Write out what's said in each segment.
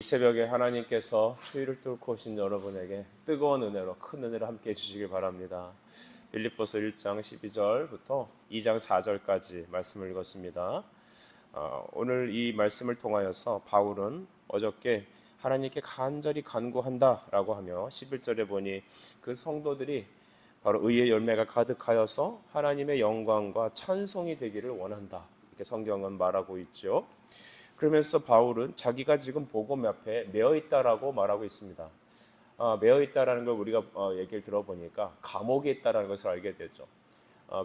이 새벽에 하나님께서 추위를 뚫고 오신 여러분에게 뜨거운 은혜로 큰 은혜로 함께 해주시길 바랍니다. 빌립보서 1장 12절부터 2장 4절까지 말씀을 읽었습니다. 오늘 이 말씀을 통하여서 바울은 어저께 하나님께 간절히 간구한다라고 하며 11절에 보니 그 성도들이 바로 의의 열매가 가득하여서 하나님의 영광과 찬송이 되기를 원한다, 이렇게 성경은 말하고 있죠. 그러면서 바울은 자기가 지금 복음 앞에 매어 있다라고 말하고 있습니다. 매어 있다라는 걸 우리가 얘기를 들어보니까 감옥에 있다라는 것을 알게 되죠.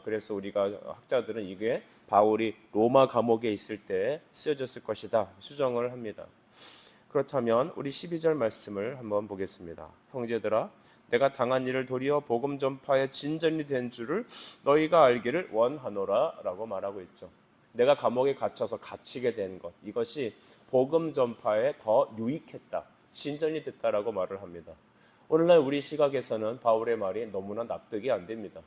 그래서 우리가 학자들은 이게 바울이 로마 감옥에 있을 때 쓰여졌을 것이다 수정을 합니다. 그렇다면 우리 12절 말씀을 한번 보겠습니다. 형제들아, 내가 당한 일을 도리어 복음 전파의 진전이 된 줄을 너희가 알기를 원하노라 라고 말하고 있죠. 내가 감옥에 갇혀서 갇히게 된 것, 이것이 복음 전파에 더 유익했다, 진전이 됐다라고 말을 합니다. 오늘날 우리 시각에서는 바울의 말이 너무나 납득이 안 됩니다.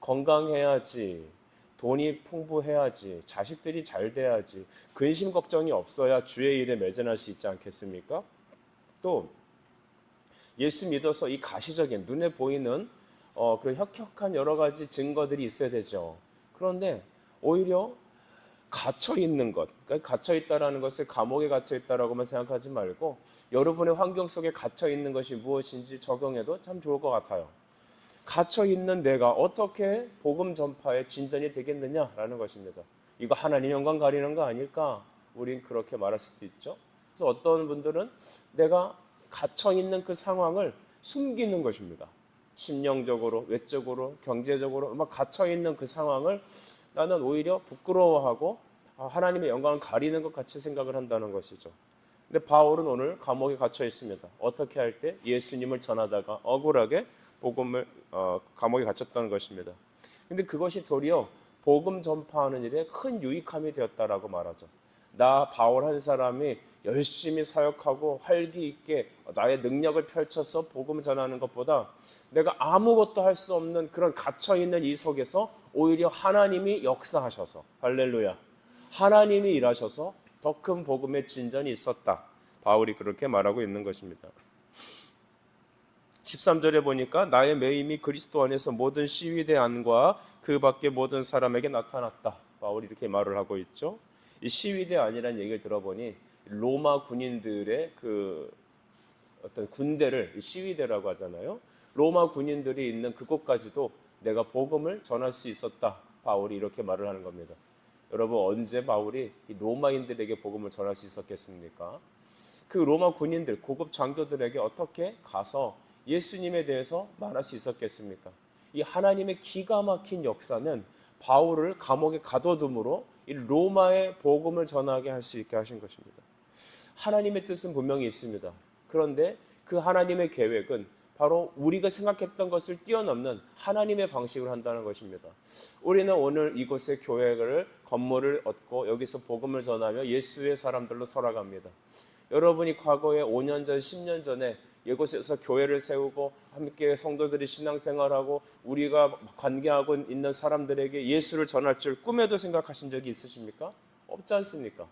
건강해야지, 돈이 풍부해야지, 자식들이 잘 돼야지, 근심 걱정이 없어야 주의 일에 매진할 수 있지 않겠습니까? 또 예수 믿어서 이 가시적인 눈에 보이는 그런 혁혁한 여러 가지 증거들이 있어야 되죠. 그런데 오히려 갇혀 있는 것, 그러니까 갇혀 있다라는 것을 감옥에 갇혀 있다라고만 생각하지 말고 여러분의 환경 속에 갇혀 있는 것이 무엇인지 적용해도 참 좋을 것 같아요. 갇혀 있는 내가 어떻게 복음 전파에 진전이 되겠느냐라는 것입니다. 이거 하나님 영광 가리는 거 아닐까? 우린 그렇게 말할 수도 있죠. 그래서 어떤 분들은 내가 갇혀 있는 그 상황을 숨기는 것입니다. 심령적으로, 외적으로, 경제적으로 막 갇혀 있는 그 상황을 나는 오히려 부끄러워하고 하나님의 영광을 가리는 것 같이 생각을 한다는 것이죠. 근데 바울은 오늘 감옥에 갇혀 있습니다. 어떻게 할 때? 예수님을 전하다가 억울하게 복음을 감옥에 갇혔다는 것입니다. 근데 그것이 도리어 복음 전파하는 일에 큰 유익함이 되었다라고 말하죠. 나 바울 한 사람이 열심히 사역하고 활기 있게 나의 능력을 펼쳐서 복음을 전하는 것보다 내가 아무것도 할 수 없는 그런 갇혀있는 이 속에서 오히려 하나님이 역사하셔서, 할렐루야, 하나님이 일하셔서 더 큰 복음의 진전이 있었다, 바울이 그렇게 말하고 있는 것입니다. 13절에 보니까 나의 매임이 그리스도 안에서 모든 시위대 안과 그 밖의 모든 사람에게 나타났다, 바울이 이렇게 말을 하고 있죠. 이 시위대 안이라는 얘기를 들어보니 로마 군인들의 그 어떤 군대를 시위대라고 하잖아요. 로마 군인들이 있는 그곳까지도 내가 복음을 전할 수 있었다, 바울이 이렇게 말을 하는 겁니다. 여러분, 언제 바울이 이 로마인들에게 복음을 전할 수 있었겠습니까? 그 로마 군인들, 고급 장교들에게 어떻게 가서 예수님에 대해서 말할 수 있었겠습니까? 이 하나님의 기가 막힌 역사는 바울을 감옥에 가둬둠으로 이 로마의 복음을 전하게 할 수 있게 하신 것입니다. 하나님의 뜻은 분명히 있습니다. 그런데 그 하나님의 계획은 바로 우리가 생각했던 것을 뛰어넘는 하나님의 방식으로 한다는 것입니다. 우리는 오늘 이곳에 교회를, 건물을 얻고 여기서 복음을 전하며 예수의 사람들로 살아갑니다. 여러분이 과거에 5년 전, 10년 전에 이곳에서 교회를 세우고 함께 성도들이 신앙생활하고 우리가 관계하고 있는 사람들에게 예수를 전할 줄 꿈에도 생각하신 적이 있으십니까? 없지 않습니까?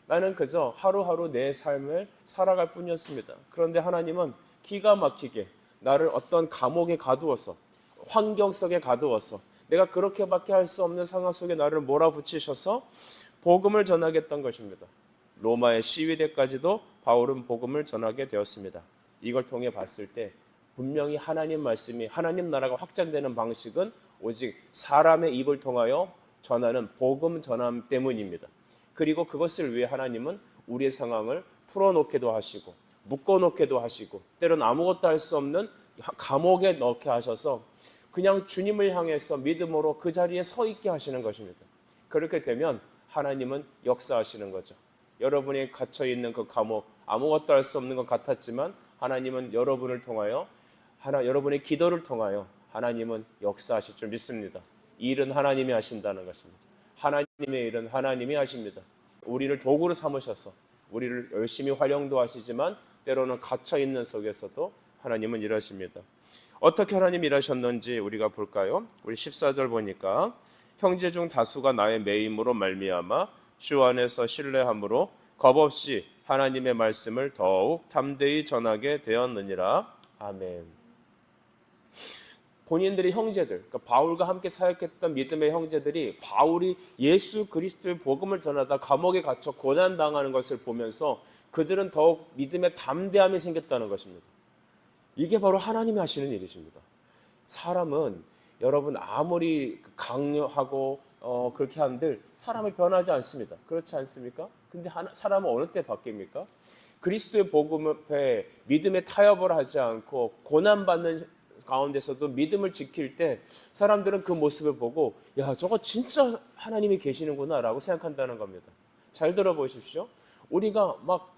나는 그저 하루하루 내 삶을 살아갈 뿐이었습니다. 그런데 하나님은 기가 막히게 나를 어떤 감옥에 가두어서, 환경 속에 가두어서, 내가 그렇게밖에 할 수 없는 상황 속에 나를 몰아붙이셔서 복음을 전하겠다는 것입니다. 로마의 시위대까지도 바울은 복음을 전하게 되었습니다. 이걸 통해 봤을 때 분명히 하나님 말씀이, 하나님 나라가 확장되는 방식은 오직 사람의 입을 통하여 전하는 복음 전함 때문입니다. 그리고 그것을 위해 하나님은 우리의 상황을 풀어놓게도 하시고 묶어놓게도 하시고 때로는 아무것도 할 수 없는 감옥에 넣게 하셔서 그냥 주님을 향해서 믿음으로 그 자리에 서 있게 하시는 것입니다. 그렇게 되면 하나님은 역사하시는 거죠. 여러분이 갇혀있는 그 감옥, 아무것도 할 수 없는 것 같았지만 하나님은 여러분을 통하여, 여러분의 기도를 통하여 하나님은 역사하실 줄 믿습니다. 이 일은 하나님이 하신다는 것입니다. 하나님의 일은 하나님이 하십니다. 우리를 도구로 삼으셔서 우리를 열심히 활용도 하시지만 때로는 갇혀있는 속에서도 하나님은 일하십니다. 어떻게 하나님 일하셨는지 우리가 볼까요? 우리 14절 보니까 형제 중 다수가 나의 매임으로 말미암아 주 안에서 신뢰함으로 겁없이 하나님의 말씀을 더욱 담대히 전하게 되었느니라. 아멘. 본인들의 형제들, 그러니까 바울과 함께 사역했던 믿음의 형제들이 바울이 예수 그리스도의 복음을 전하다 감옥에 갇혀 고난당하는 것을 보면서 그들은 더욱 믿음의 담대함이 생겼다는 것입니다. 이게 바로 하나님이 하시는 일이십니다. 사람은 여러분 아무리 강요하고 그렇게 한들 사람이 변하지 않습니다. 그렇지 않습니까? 근데 사람은 어느 때 바뀝니까? 그리스도의 복음 앞에 믿음의 타협을 하지 않고 고난받는 가운데서도 믿음을 지킬 때 사람들은 그 모습을 보고 야, 저거 진짜 하나님이 계시는구나 라고 생각한다는 겁니다. 잘 들어보십시오. 우리가 막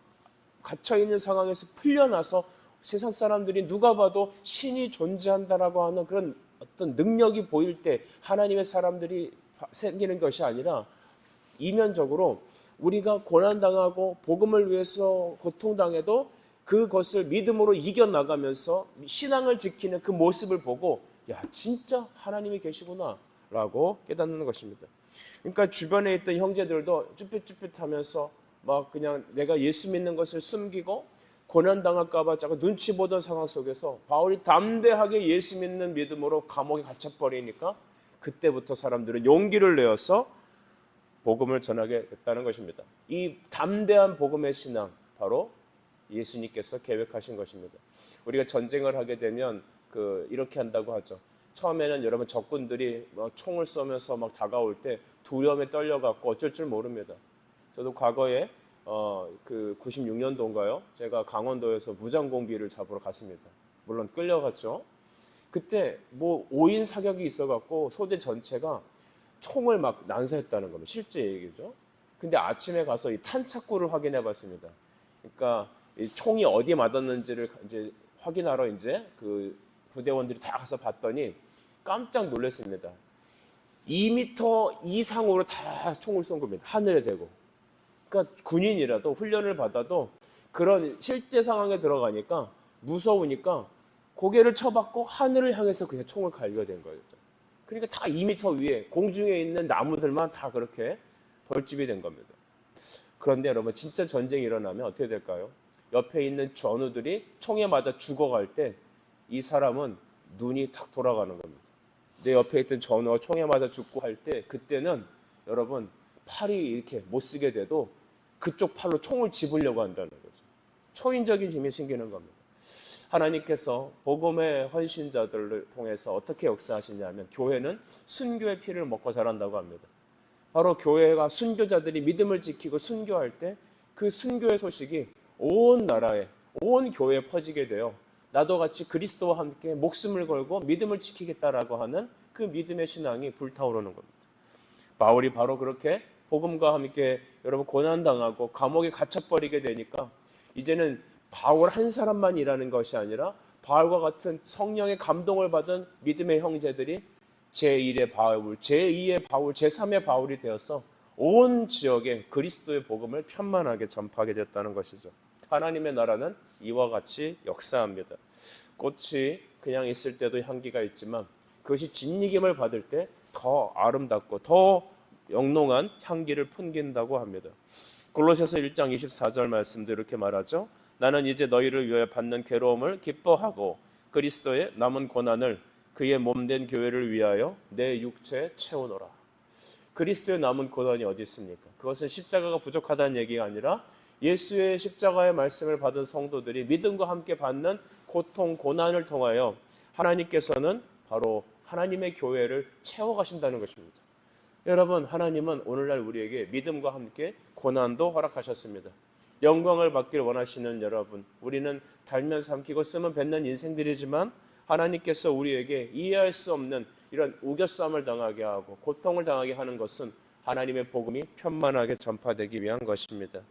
갇혀있는 상황에서 풀려나서 세상 사람들이 누가 봐도 신이 존재한다라고 하는 그런 어떤 능력이 보일 때 하나님의 사람들이 생기는 것이 아니라 이면적으로 우리가 고난당하고 복음을 위해서 고통당해도 그것을 믿음으로 이겨나가면서 신앙을 지키는 그 모습을 보고 야, 진짜 하나님이 계시구나 라고 깨닫는 것입니다. 그러니까 주변에 있던 형제들도 쭈삣쭈삣하면서 막 그냥 내가 예수 믿는 것을 숨기고 고난당할까 봐 자꾸 눈치 보던 상황 속에서 바울이 담대하게 예수 믿는 믿음으로 감옥에 갇혀버리니까 그때부터 사람들은 용기를 내어서 복음을 전하게 됐다는 것입니다. 이 담대한 복음의 신앙, 바로 예수님께서 계획하신 것입니다. 우리가 전쟁을 하게 되면 이렇게 한다고 하죠. 처음에는 여러분 적군들이 총을 쏘면서 막 다가올 때 두려움에 떨려갖고 어쩔 줄 모릅니다. 저도 과거에 96년도인가요? 제가 강원도에서 무장공비를 잡으러 갔습니다. 물론 끌려갔죠. 그때 5인 사격이 있어갖고 소대 전체가 총을 막 난사했다는 겁니다. 실제 얘기죠. 근데 아침에 가서 이 탄착구를 확인해 봤습니다. 그러니까 이 총이 어디에 맞았는지를 이제 확인하러 이제 그 부대원들이 다 가서 봤더니 깜짝 놀랐습니다. 2m 이상으로 다 총을 쏜 겁니다. 하늘에 대고. 그러니까 군인이라도 훈련을 받아도 그런 실제 상황에 들어가니까 무서우니까 고개를 쳐박고 하늘을 향해서 그냥 총을 갈겨야 된 거예요. 그러니까 다 2m 위에 공중에 있는 나무들만 다 그렇게 벌집이 된 겁니다. 그런데 여러분 진짜 전쟁이 일어나면 어떻게 될까요? 옆에 있는 전우들이 총에 맞아 죽어갈 때 이 사람은 눈이 탁 돌아가는 겁니다. 내 옆에 있던 전우가 총에 맞아 죽고 할 때 그때는 여러분 팔이 이렇게 못 쓰게 돼도 그쪽 팔로 총을 집으려고 한다는 거죠. 초인적인 힘이 생기는 겁니다. 하나님께서 복음의 헌신자들을 통해서 어떻게 역사하시냐면 교회는 순교의 피를 먹고 자란다고 합니다. 바로 교회가 순교자들이 믿음을 지키고 순교할 때 그 순교의 소식이 온 나라에 온 교회에 퍼지게 되어 나도 같이 그리스도와 함께 목숨을 걸고 믿음을 지키겠다라고 하는 그 믿음의 신앙이 불타오르는 겁니다. 바울이 바로 그렇게 복음과 함께 여러분 고난당하고 감옥에 갇혀버리게 되니까 이제는 바울 한 사람만 일하는 것이 아니라 바울과 같은 성령의 감동을 받은 믿음의 형제들이 제1의 바울, 제2의 바울, 제3의 바울이 되어서 온 지역에 그리스도의 복음을 편만하게 전파하게 됐다는 것이죠. 하나님의 나라는 이와 같이 역사합니다. 꽃이 그냥 있을 때도 향기가 있지만 그것이 진리김을 받을 때 더 아름답고 더 영롱한 향기를 풍긴다고 합니다. 골로새서 1장 24절 말씀도 이렇게 말하죠. 나는 이제 너희를 위하여 받는 괴로움을 기뻐하고 그리스도의 남은 고난을 그의 몸된 교회를 위하여 내 육체에 채우노라. 그리스도의 남은 고난이 어디 있습니까? 그것은 십자가가 부족하다는 얘기가 아니라 예수의 십자가의 말씀을 받은 성도들이 믿음과 함께 받는 고통, 고난을 통하여 하나님께서는 바로 하나님의 교회를 채워가신다는 것입니다. 여러분, 하나님은 오늘날 우리에게 믿음과 함께 고난도 허락하셨습니다. 영광을 받길 원하시는 여러분, 우리는 달면 삼키고 쓰면 뱉는 인생들이지만 하나님께서 우리에게 이해할 수 없는 이런 우겨싸움을 당하게 하고 고통을 당하게 하는 것은 하나님의 복음이 편만하게 전파되기 위한 것입니다.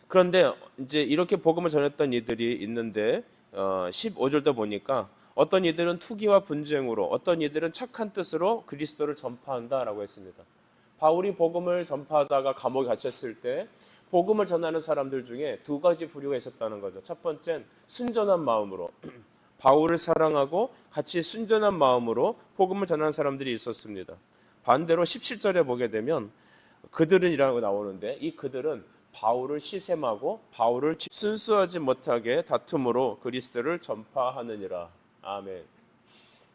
그런데 이제 이렇게 복음을 전했던 이들이 있는데 15절도 보니까 어떤 이들은 투기와 분쟁으로, 어떤 이들은 착한 뜻으로 그리스도를 전파한다라고 했습니다. 바울이 복음을 전파하다가 감옥에 갇혔을 때 복음을 전하는 사람들 중에 두 가지 부류가 있었다는 거죠. 첫 번째는 순전한 마음으로 바울을 사랑하고 같이 순전한 마음으로 복음을 전하는 사람들이 있었습니다. 반대로 17절에 보게 되면 그들은 이라고 나오는데 이 그들은 바울을 시샘하고 바울을 순수하지 못하게 다툼으로 그리스도를 전파하느니라. 아멘.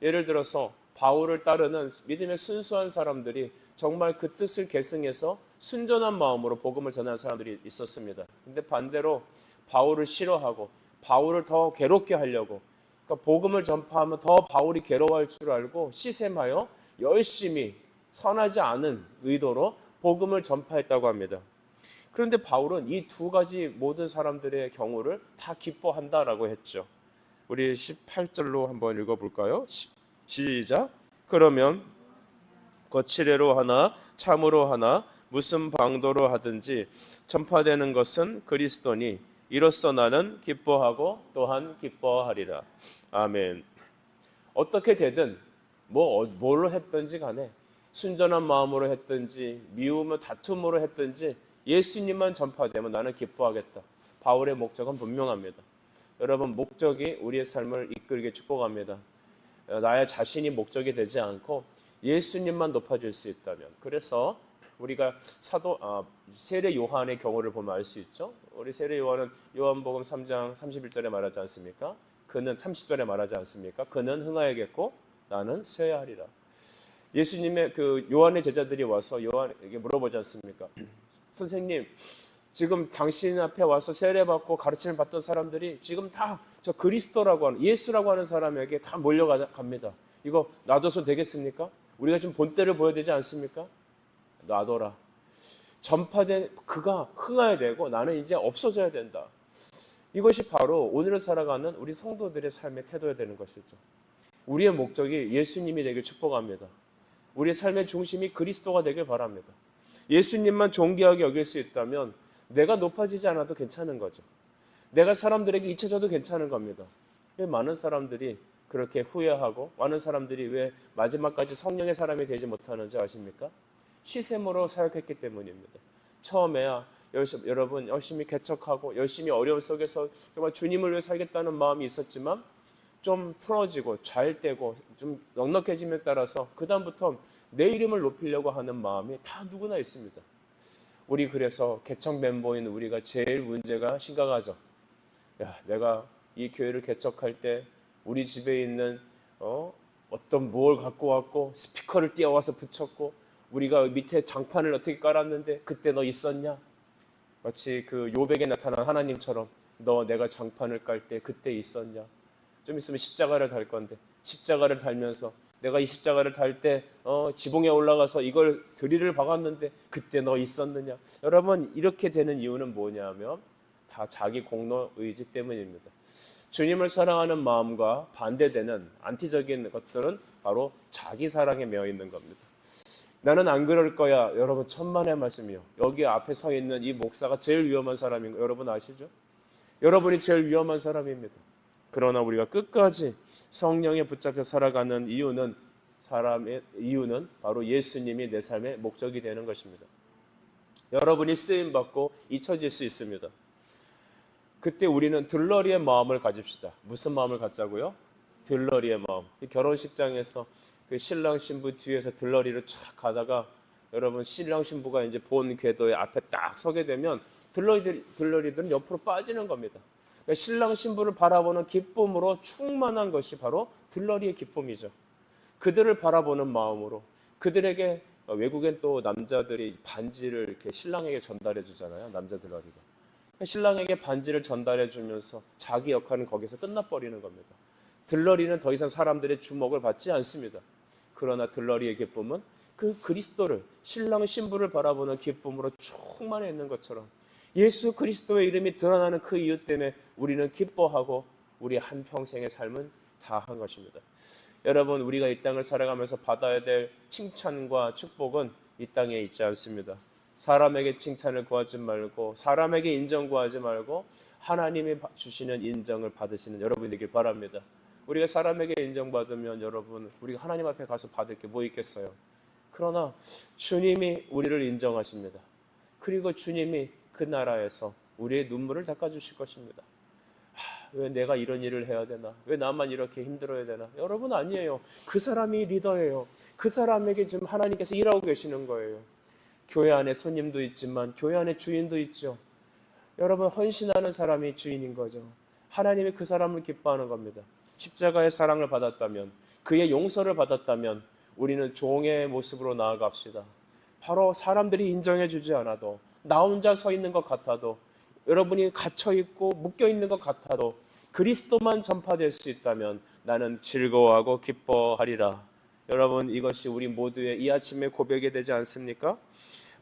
예를 들어서 바울을 따르는 믿음의 순수한 사람들이 정말 그 뜻을 계승해서 순전한 마음으로 복음을 전하는 사람들이 있었습니다. 근데 반대로 바울을 싫어하고 바울을 더 괴롭게 하려고, 그러니까 복음을 전파하면 더 바울이 괴로워할 줄 알고 시샘하여 열심히 선하지 않은 의도로 복음을 전파했다고 합니다. 그런데 바울은 이 두 가지 모든 사람들의 경우를 다 기뻐한다라고 했죠. 우리 18절로 한번 읽어볼까요? 시작. 그러면 거칠애로 하나 참으로 하나 무슨 방도로 하든지 전파되는 것은 그리스도니 이로써 나는 기뻐하고 또한 기뻐하리라. 아멘. 어떻게 되든 뭘로 했든지 간에 순전한 마음으로 했든지 미움을 다툼으로 했든지 예수님만 전파되면 나는 기뻐하겠다. 바울의 목적은 분명합니다. 여러분, 목적이 우리의 삶을 이끌게 축복합니다. 나의 자신이 목적이 되지 않고 예수님만 높아질 수 있다면, 그래서 우리가 세례 요한의 경우를 보면 알 수 있죠. 우리 세례 요한은 요한복음 3장 31절에 말하지 않습니까? 그는 30절에 말하지 않습니까? 그는 흥하여겠고 나는 쇠하리라. 예수님의 그 요한의 제자들이 와서 요한에게 물어보지 않습니까? 선생님, 지금 당신 앞에 와서 세례받고 가르침을 받던 사람들이 지금 다 저 그리스도라고 하는, 예수라고 하는 사람에게 다 몰려갑니다. 이거 놔둬서 되겠습니까? 우리가 좀 본때를 보여야 되지 않습니까? 놔둬라. 전파된 그가 흥해야 되고 나는 이제 없어져야 된다. 이것이 바로 오늘을 살아가는 우리 성도들의 삶의 태도야 되는 것이죠. 우리의 목적이 예수님이 되길 축복합니다. 우리의 삶의 중심이 그리스도가 되길 바랍니다. 예수님만 존귀하게 여길 수 있다면 내가 높아지지 않아도 괜찮은 거죠. 내가 사람들에게 잊혀져도 괜찮은 겁니다. 왜 많은 사람들이 그렇게 후회하고 많은 사람들이 왜 마지막까지 성령의 사람이 되지 못하는지 아십니까? 시샘으로 사역했기 때문입니다. 처음에야 여러분 열심히 개척하고 열심히 어려움 속에서 정말 주님을 위해 살겠다는 마음이 있었지만 좀 풀어지고 잘 되고 좀 넉넉해짐에 따라서 그 다음부터 내 이름을 높이려고 하는 마음이 다 누구나 있습니다. 우리 그래서 개척 멤버인 우리가 제일 문제가 심각하죠. 내가 이 교회를 개척할 때 우리 집에 있는 어떤 뭘 갖고 왔고 스피커를 띄워와서 붙였고 우리가 밑에 장판을 어떻게 깔았는데 그때 너 있었냐? 마치 그 요백에 나타난 하나님처럼 너 내가 장판을 깔 때 그때 있었냐? 좀 있으면 십자가를 달 건데 십자가를 달면서 내가 이 십자가를 달 때 지붕에 올라가서 이걸 드릴을 박았는데 그때 너 있었느냐? 여러분, 이렇게 되는 이유는 뭐냐면 다 자기 공로 의지 때문입니다. 주님을 사랑하는 마음과 반대되는 안티적인 것들은 바로 자기 사랑에 매여 있는 겁니다. 나는 안 그럴 거야. 여러분, 천만의 말씀이요. 여기 앞에 서 있는 이 목사가 제일 위험한 사람인 거 여러분 아시죠? 여러분이 제일 위험한 사람입니다. 그러나 우리가 끝까지 성령에 붙잡혀 살아가는 이유는 바로 예수님이 내 삶의 목적이 되는 것입니다. 여러분이 쓰임받고 잊혀질 수 있습니다. 그때 우리는 들러리의 마음을 가집시다. 무슨 마음을 갖자고요? 들러리의 마음. 결혼식장에서 그 신랑 신부 뒤에서 들러리를 쫙 가다가 여러분 신랑 신부가 이제 본 궤도의 앞에 딱 서게 되면 들러리들은 옆으로 빠지는 겁니다. 그러니까 신랑 신부를 바라보는 기쁨으로 충만한 것이 바로 들러리의 기쁨이죠. 그들을 바라보는 마음으로 그들에게, 외국엔 또 남자들이 반지를 이렇게 신랑에게 전달해 주잖아요. 남자 들러리가. 신랑에게 반지를 전달해 주면서 자기 역할은 거기서 끝나버리는 겁니다. 들러리는 더 이상 사람들의 주목을 받지 않습니다. 그러나 들러리의 기쁨은 그 그리스도를, 신랑 신부를 바라보는 기쁨으로 충만해 있는 것처럼 예수 그리스도의 이름이 드러나는 그 이유 때문에 우리는 기뻐하고 우리 한평생의 삶은 다 한 것입니다. 여러분, 우리가 이 땅을 살아가면서 받아야 될 칭찬과 축복은 이 땅에 있지 않습니다. 사람에게 칭찬을 구하지 말고 사람에게 인정 구하지 말고 하나님이 주시는 인정을 받으시는 여러분이 되길 바랍니다. 우리가 사람에게 인정받으면 여러분, 우리가 하나님 앞에 가서 받을 게 뭐 있겠어요? 그러나 주님이 우리를 인정하십니다. 그리고 주님이 그 나라에서 우리의 눈물을 닦아주실 것입니다. 왜 내가 이런 일을 해야 되나? 왜 나만 이렇게 힘들어야 되나? 여러분, 아니에요. 그 사람이 리더예요. 그 사람에게 지금 하나님께서 일하고 계시는 거예요. 교회 안에 손님도 있지만 교회 안에 주인도 있죠. 여러분, 헌신하는 사람이 주인인 거죠. 하나님이 그 사람을 기뻐하는 겁니다. 십자가의 사랑을 받았다면, 그의 용서를 받았다면 우리는 종의 모습으로 나아갑시다. 바로 사람들이 인정해 주지 않아도, 나 혼자 서 있는 것 같아도, 여러분이 갇혀 있고 묶여 있는 것 같아도 그리스도만 전파될 수 있다면 나는 즐거워하고 기뻐하리라. 여러분, 이것이 우리 모두의 이 아침의 고백이 되지 않습니까?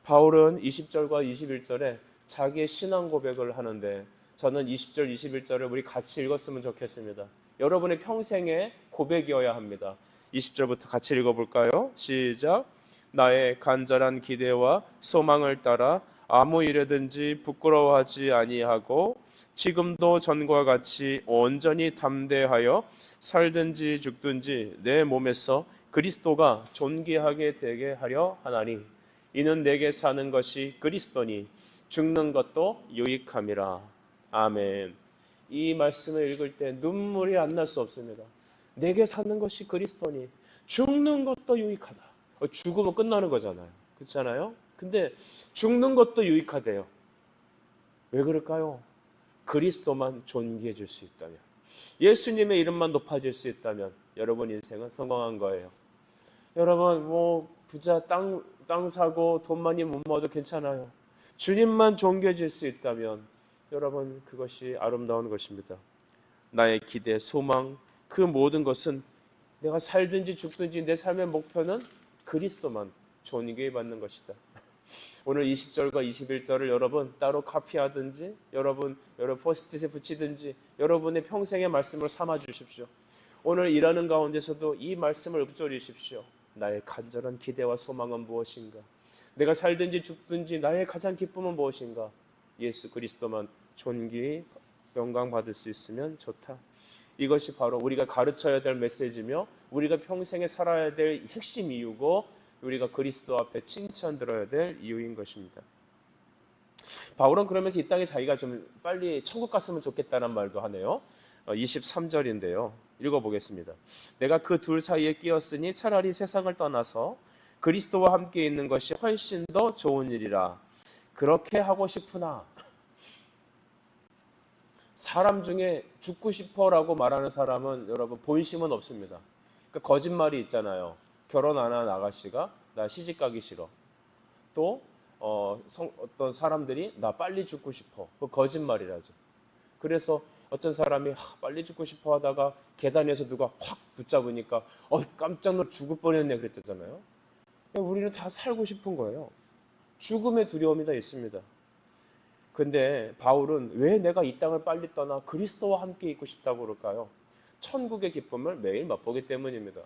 바울은 20절과 21절에 자기의 신앙 고백을 하는데, 저는 20절, 21절을 우리 같이 읽었으면 좋겠습니다. 여러분의 평생의 고백이어야 합니다. 20절부터 같이 읽어볼까요? 시작. 나의 간절한 기대와 소망을 따라 아무 일에든지 부끄러워하지 아니하고 지금도 전과 같이 온전히 담대하여 살든지 죽든지 내 몸에서 그리스도가 존귀하게 되게 하려 하나니 이는 내게 사는 것이 그리스도니 죽는 것도 유익함이라. 아멘. 이 말씀을 읽을 때 눈물이 안 날 수 없습니다. 내게 사는 것이 그리스도니 죽는 것도 유익하다. 죽으면 끝나는 거잖아요. 그렇잖아요? 근데 죽는 것도 유익하대요. 왜 그럴까요? 그리스도만 존귀해질 수 있다면, 예수님의 이름만 높아질 수 있다면 여러분 인생은 성공한 거예요. 여러분, 부자 땅 사고 돈 많이 못 모아도 괜찮아요. 주님만 존귀해질 수 있다면 여러분, 그것이 아름다운 것입니다. 나의 기대, 소망, 그 모든 것은 내가 살든지 죽든지 내 삶의 목표는 그리스도만 존귀받는 것이다. 오늘 20절과 21절을 여러분 따로 카피하든지 여러분 포스트잇에 붙이든지 여러분의 평생의 말씀을 삼아 주십시오. 오늘 일하는 가운데서도 이 말씀을 읊조리십시오. 나의 간절한 기대와 소망은 무엇인가? 내가 살든지 죽든지 나의 가장 기쁨은 무엇인가? 예수 그리스도만 존귀 영광 받을 수 있으면 좋다. 이것이 바로 우리가 가르쳐야 될 메시지며 우리가 평생에 살아야 될 핵심 이유고 우리가 그리스도 앞에 칭찬 들어야 될 이유인 것입니다. 바울은 그러면서 이 땅에 자기가 좀 빨리 천국 갔으면 좋겠다는 말도 하네요. 23절인데요. 읽어보겠습니다. 내가 그 둘 사이에 끼었으니 차라리 세상을 떠나서 그리스도와 함께 있는 것이 훨씬 더 좋은 일이라. 그렇게 하고 싶으나 사람 중에 죽고 싶어라고 말하는 사람은 여러분 본심은 없습니다. 그러니까 거짓말이 있잖아요. 결혼 안 한 아가씨가 나 시집 가기 싫어. 또 어떤 사람들이 나 빨리 죽고 싶어. 그 거짓말이라죠. 그래서 어떤 사람이 빨리 죽고 싶어 하다가 계단에서 누가 확 붙잡으니까 깜짝 놀라 죽을 뻔했네 그랬잖아요. 우리는 다 살고 싶은 거예요. 죽음의 두려움이 다 있습니다. 근데 바울은 왜 내가 이 땅을 빨리 떠나 그리스도와 함께 있고 싶다고 그럴까요? 천국의 기쁨을 매일 맛보기 때문입니다.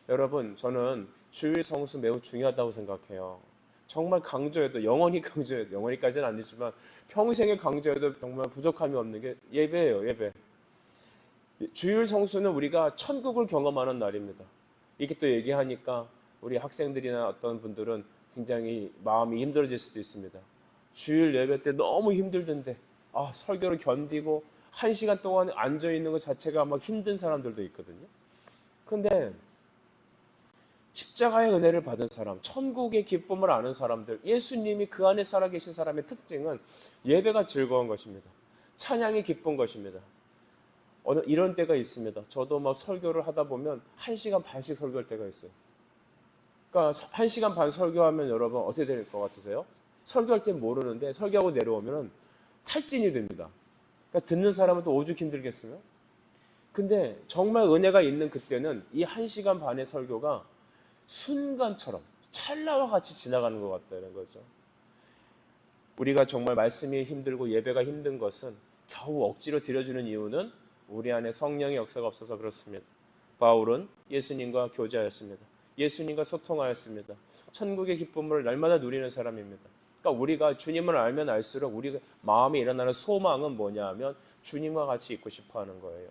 여러분, 저는 주일 성수 매우 중요하다고 생각해요. 정말 강조해도 영원히 강조해도, 영원히까지는 아니지만 평생에 강조해도 정말 부족함이 없는 게 예배예요. 예배. 주일 성수는 우리가 천국을 경험하는 날입니다. 이렇게 또 얘기하니까 우리 학생들이나 어떤 분들은 굉장히 마음이 힘들어질 수도 있습니다. 주일 예배 때 너무 힘들던데 설교를 견디고 1시간 동안 앉아있는 것 자체가 막 힘든 사람들도 있거든요. 그런데 십자가의 은혜를 받은 사람, 천국의 기쁨을 아는 사람들, 예수님이 그 안에 살아계신 사람의 특징은 예배가 즐거운 것입니다. 찬양이 기쁜 것입니다. 이런 때가 있습니다. 저도 막 설교를 하다 보면 1시간 반씩 설교할 때가 있어요. 그러니까 1시간 반 설교하면 여러분 어떻게 될 것 같으세요? 설교할 때 모르는데 설교하고 내려오면 탈진이 됩니다. 그러니까 듣는 사람은 또 오죽 힘들겠어요? 근데 정말 은혜가 있는 그때는 이 1시간 반의 설교가 순간처럼 찰나와 같이 지나가는 것 같다는 거죠. 우리가 정말 말씀이 힘들고 예배가 힘든 것은 겨우 억지로 드려주는 이유는 우리 안에 성령의 역사가 없어서 그렇습니다. 바울은 예수님과 교제하였습니다. 예수님과 소통하였습니다. 천국의 기쁨을 날마다 누리는 사람입니다. 그러니까 우리가 주님을 알면 알수록 우리 마음에 일어나는 소망은 뭐냐 하면 주님과 같이 있고 싶어 하는 거예요.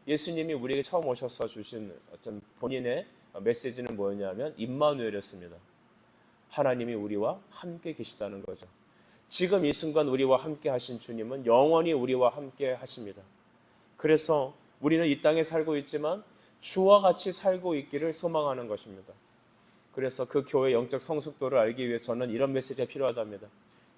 예수님이 우리에게 처음 오셔서 주신 어떤 본인의 메시지는 뭐였냐면 임마누엘이었습니다. 하나님이 우리와 함께 계시다는 거죠. 지금 이 순간 우리와 함께 하신 주님은 영원히 우리와 함께 하십니다. 그래서 우리는 이 땅에 살고 있지만 주와 같이 살고 있기를 소망하는 것입니다. 그래서 그 교회의 영적 성숙도를 알기 위해 저는 이런 메시지가 필요하답니다.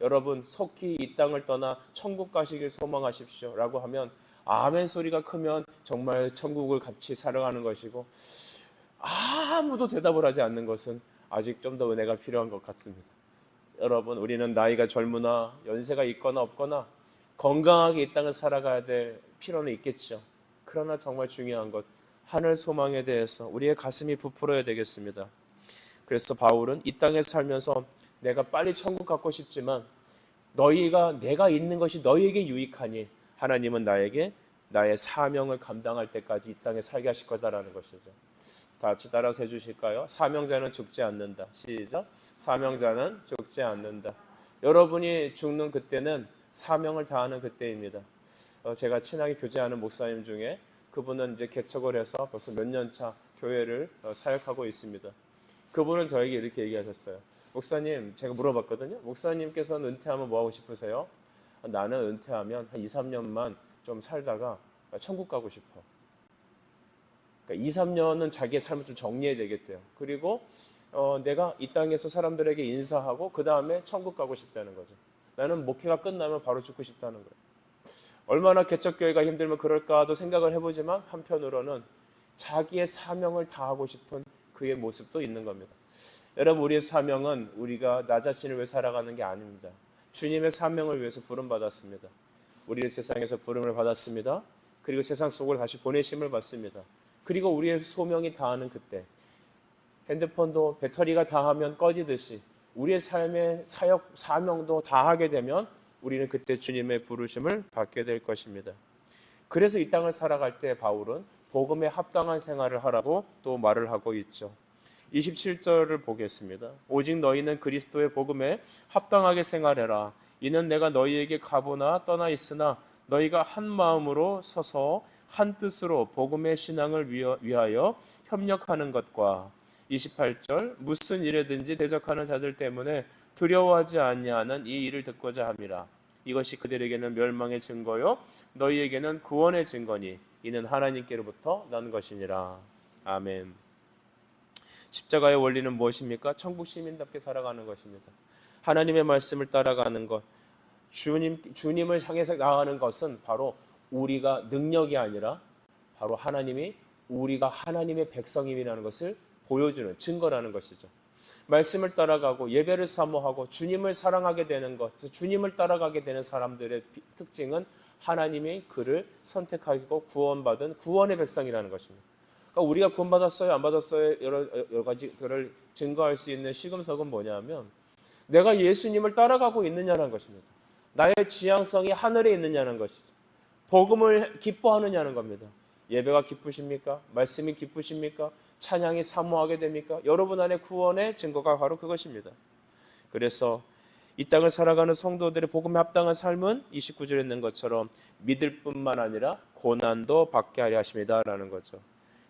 여러분 속히 이 땅을 떠나 천국 가시길 소망하십시오 라고 하면 아멘 소리가 크면 정말 천국을 같이 살아가는 것이고, 아무도 대답을 하지 않는 것은 아직 좀 더 은혜가 필요한 것 같습니다. 여러분, 우리는 나이가 젊으나 연세가 있거나 없거나 건강하게 이 땅을 살아가야 될 필요는 있겠죠. 그러나 정말 중요한 것, 하늘 소망에 대해서 우리의 가슴이 부풀어야 되겠습니다. 그래서 바울은 이 땅에 살면서 내가 빨리 천국 갖고 싶지만 내가 있는 것이 너희에게 유익하니 하나님은 나에게 나의 사명을 감당할 때까지 이 땅에 살게 하실 거다라는 것이죠. 다 같이 따라서 해주실까요? 사명자는 죽지 않는다. 시작. 사명자는 죽지 않는다. 여러분이 죽는 그때는 사명을 다하는 그때입니다. 제가 친하게 교제하는 목사님 중에 그분은 이제 개척을 해서 벌써 몇 년 차 교회를 사역하고 있습니다. 그분은 저에게 이렇게 얘기하셨어요. 목사님, 제가 물어봤거든요. 목사님께서는 은퇴하면 뭐 하고 싶으세요? 나는 은퇴하면 한 2, 3년만 좀 살다가 천국 가고 싶어. 그러니까 2, 3년은 자기의 삶을 좀 정리해야 되겠대요. 그리고 내가 이 땅에서 사람들에게 인사하고 그 다음에 천국 가고 싶다는 거죠. 나는 목회가 끝나면 바로 죽고 싶다는 거예요. 얼마나 개척교회가 힘들면 그럴까도 생각을 해보지만 한편으로는 자기의 사명을 다하고 싶은 그의 모습도 있는 겁니다. 여러분, 우리의 사명은 우리가 나 자신을 위해 살아가는 게 아닙니다. 주님의 사명을 위해서 부름받았습니다. 우리의 세상에서 부름을 받았습니다. 그리고 세상 속으로 다시 보내심을 받습니다. 그리고 우리의 소명이 다하는 그때, 핸드폰도 배터리가 다하면 꺼지듯이 우리의 삶의 사명도 다하게 되면 우리는 그때 주님의 부르심을 받게 될 것입니다. 그래서 이 땅을 살아갈 때 바울은 복음에 합당한 생활을 하라고 또 말을 하고 있죠. 27절을 보겠습니다. 오직 너희는 그리스도의 복음에 합당하게 생활해라. 이는 내가 너희에게 가보나 떠나 있으나 너희가 한 마음으로 서서 한 뜻으로 복음의 신앙을 위하여 협력하는 것과 28절 무슨 일에든지 대적하는 자들 때문에 두려워하지 아니하는 이 일을 듣고자 함이라. 이것이 그들에게는 멸망의 증거요 너희에게는 구원의 증거니 이는 하나님께로부터 난 것이니라. 아멘. 십자가의 원리는 무엇입니까? 천국 시민답게 살아가는 것입니다. 하나님의 말씀을 따라가는 것, 주님을 향해서 나아가는 것은 바로 우리가 능력이 아니라 바로 우리가 하나님의 백성임이라는 것을 보여주는 증거라는 것이죠. 말씀을 따라가고 예배를 사모하고 주님을 사랑하게 되는 것, 주님을 따라가게 되는 사람들의 특징은 하나님이 그를 선택하고 구원받은 구원의 백성이라는 것입니다. 그러니까 우리가 구원받았어요, 안 받았어요, 여러 가지들을 증거할 수 있는 시금석은 뭐냐면 내가 예수님을 따라가고 있느냐는 것입니다. 나의 지향성이 하늘에 있느냐는 것이죠. 복음을 기뻐하느냐는 겁니다. 예배가 기쁘십니까? 말씀이 기쁘십니까? 찬양이 사모하게 됩니까? 여러분 안에 구원의 증거가 바로 그것입니다. 그래서 이 땅을 살아가는 성도들의 복음에 합당한 삶은 29절에 있는 것처럼 믿을 뿐만 아니라 고난도 받게 하려 하심이다라는 거죠.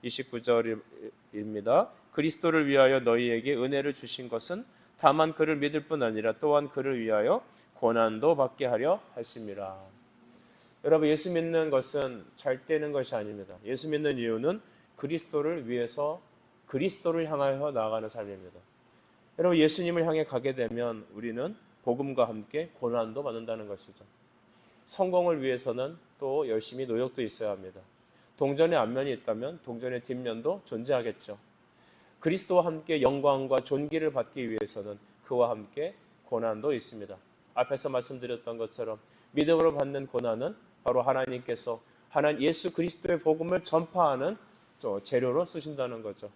29절입니다. 그리스도를 위하여 너희에게 은혜를 주신 것은 다만 그를 믿을 뿐 아니라 또한 그를 위하여 고난도 받게 하려 하심이라. 여러분, 예수 믿는 것은 잘 되는 것이 아닙니다. 예수 믿는 이유는 그리스도를 위해서 그리스도를 향하여 나아가는 삶입니다. 여러분, 예수님을 향해 가게 되면 우리는 복음과 함께 고난도 받는다는 것이죠. 성공을 위해서는 또 열심히 노력도 있어야 합니다. 동전의 앞면이 있다면 동전의 뒷면도 존재하겠죠. 그리스도와 함께 영광과 존귀를 받기 위해서는 그와 함께 고난도 있습니다. 앞에서 말씀드렸던 것처럼 믿음으로 받는 고난은 바로 하나님께서 예수 그리스도의 복음을 전파하는 재료로 쓰신다는 거죠.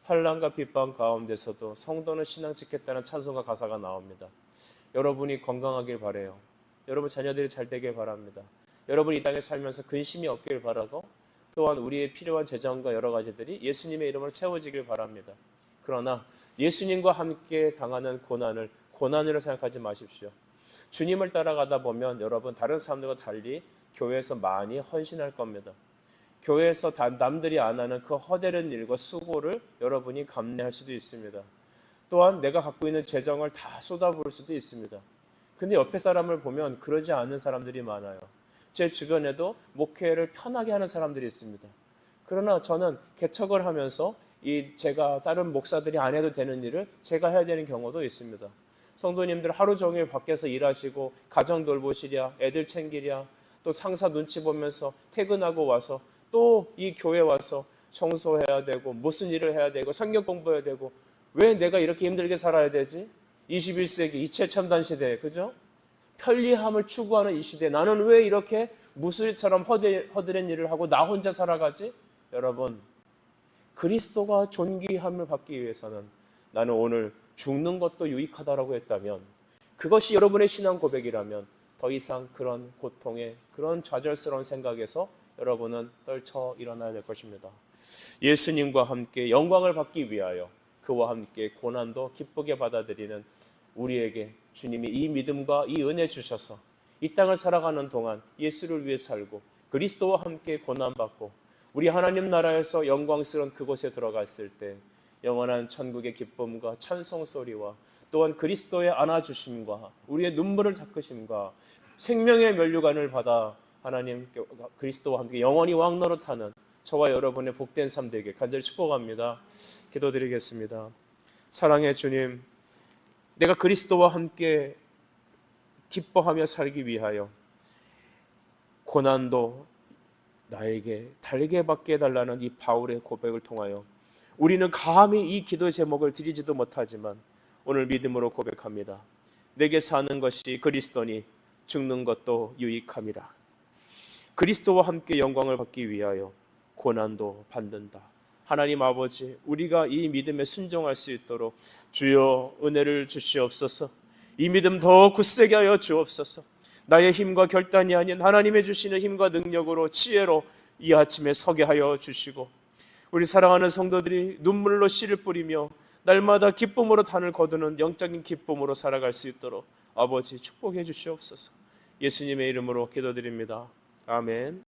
환난과 핍박 가운데서도 성도는 신앙 지켰다는 찬송가 가사가 나옵니다. 여러분이 건강하길 바라요. 여러분 자녀들이 잘 되길 바랍니다. 여러분이 이 땅에 살면서 근심이 없길 바라고 또한 우리의 필요한 재정과 여러 가지들이 예수님의 이름으로 채워지길 바랍니다. 그러나 예수님과 함께 당하는 고난을 고난으로 생각하지 마십시오. 주님을 따라가다 보면 여러분 다른 사람들과 달리 교회에서 많이 헌신할 겁니다. 교회에서 남들이 안 하는 그 허대른 일과 수고를 여러분이 감내할 수도 있습니다. 또한 내가 갖고 있는 재정을 다 쏟아부을 수도 있습니다. 근데 옆에 사람을 보면 그러지 않는 사람들이 많아요. 제 주변에도 목회를 편하게 하는 사람들이 있습니다. 그러나 저는 개척을 하면서 제가 다른 목사들이 안 해도 되는 일을 제가 해야 되는 경우도 있습니다. 성도님들 하루 종일 밖에서 일하시고 가정 돌보시랴, 애들 챙기랴, 또 상사 눈치 보면서 퇴근하고 와서 또 이 교회 와서 청소해야 되고 무슨 일을 해야 되고 성경 공부해야 되고, 왜 내가 이렇게 힘들게 살아야 되지? 21세기 이체첨단 시대에, 그죠? 편리함을 추구하는 이 시대에 나는 왜 이렇게 무술처럼 허드렛 일을 하고 나 혼자 살아가지? 여러분, 그리스도가 존귀함을 받기 위해서는 나는 오늘 죽는 것도 유익하다라고 했다면, 그것이 여러분의 신앙 고백이라면 더 이상 그런 고통에, 그런 좌절스러운 생각에서 여러분은 떨쳐 일어나야 될 것입니다. 예수님과 함께 영광을 받기 위하여 그와 함께 고난도 기쁘게 받아들이는 우리에게 주님이 이 믿음과 이 은혜 주셔서 이 땅을 살아가는 동안 예수를 위해 살고 그리스도와 함께 고난받고 우리 하나님 나라에서 영광스러운 그곳에 들어갔을 때 영원한 천국의 기쁨과 찬송 소리와 또한 그리스도의 안아주심과 우리의 눈물을 닦으심과 생명의 면류관을 받아 하나님 그리스도와 함께 영원히 왕노릇하는 저와 여러분의 복된 삶 되게 간절히 축복합니다. 기도드리겠습니다. 사랑의 주님, 내가 그리스도와 함께 기뻐하며 살기 위하여 고난도 나에게 달게 받게 해달라는 이 바울의 고백을 통하여 우리는 감히 이 기도의 제목을 드리지도 못하지만 오늘 믿음으로 고백합니다. 내게 사는 것이 그리스도니 죽는 것도 유익함이라. 그리스도와 함께 영광을 받기 위하여 고난도 받는다. 하나님 아버지, 우리가 이 믿음에 순종할 수 있도록 주여 은혜를 주시옵소서. 이 믿음 더 굳세게 하여 주옵소서. 나의 힘과 결단이 아닌 하나님의 주시는 힘과 능력으로 지혜로 이 아침에 서게 하여 주시고, 우리 사랑하는 성도들이 눈물로 씨를 뿌리며 날마다 기쁨으로 단을 거두는 영적인 기쁨으로 살아갈 수 있도록 아버지 축복해 주시옵소서. 예수님의 이름으로 기도드립니다. 아멘.